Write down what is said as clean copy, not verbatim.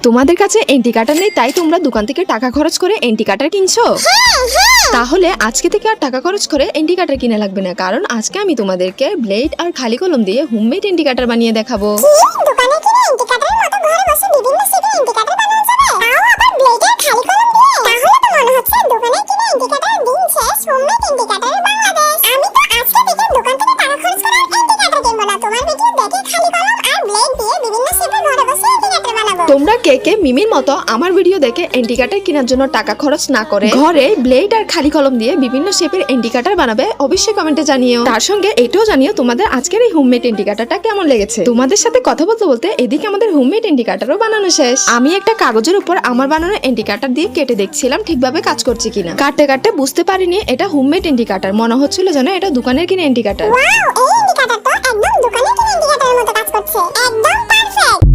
তোমাদের কাছে এন্টি কাটার নেই, তাই তোমরা দোকান থেকে টাকা খরচ করে এন্টি কাটার কিনছো? তাহলে আজকে থেকে আর টাকা খরচ করে এন্টি কাটার কিনে লাগবে না, কারণ আজকে আমি তোমাদেরকে ব্লেড আর খালি কলম দিয়ে হোমমেড এন্টি কাটার বানিয়ে দেখাবো। দোকানে কিনে এন্টি কাটারের মতো ঘরে বসে বিভিন্ন শেপের এন্টি কাটার বানানো যাবে, তাও আবার ব্লেড আর খালি কলম দিয়ে। তাহলে তো মনে হচ্ছে দোকানে কিনে এন্টি কাটারের দিন শেষ, হোমমেড এন্টি কাটারের বাংলাদেশ। আমি তো আজকে থেকে দোকান থেকে টাকা খরচ করে এন্টি কাটার কিনবো না, তোমার ভিডিও দেখে খালি কলম আর ব্লেড দিয়ে বিভিন্ন শেপের ঘরে বসে এন্টি কাটার বানাবো। তোমরা কে কে মিমির মতো আমার ভিডিও দেখে এন্টি কাটার কেনার জন্য টাকা খরচ না করে ঘরে ব্লেড আর খালি কলম দিয়ে বিভিন্ন শেপের এন্টি কাটার বানাবে? অবশ্যই কমেন্টে জানিও। তার সঙ্গে এটাও জানিও তোমাদের আজকের এই হোমমেড এন্টি কাটারটা কেমন লেগেছে। তোমাদের সাথে কথা বলতে বলতে এদিকে আমাদের হোমমেড এন্টি কাটারও বানানো শেষ। আমি একটা কাগজের উপর আমার বানানো এন্টি কাটার দিয়ে কেটে দেখছিলাম ঠিকভাবে কাজ করছে কিনা। কাটতে কাটতে বুঝতে পারিনি এটা হোমমেড এন্টি কাটার, মনে হচ্ছিল যেন এটা দোকানের কিনে এন্টি কাটার। ওয়াও, এই এন্টি কাটার তো একদম দোকানে কিনে এন্টি কাটারের মতো কাজ করছে, একদম পারফেক্ট।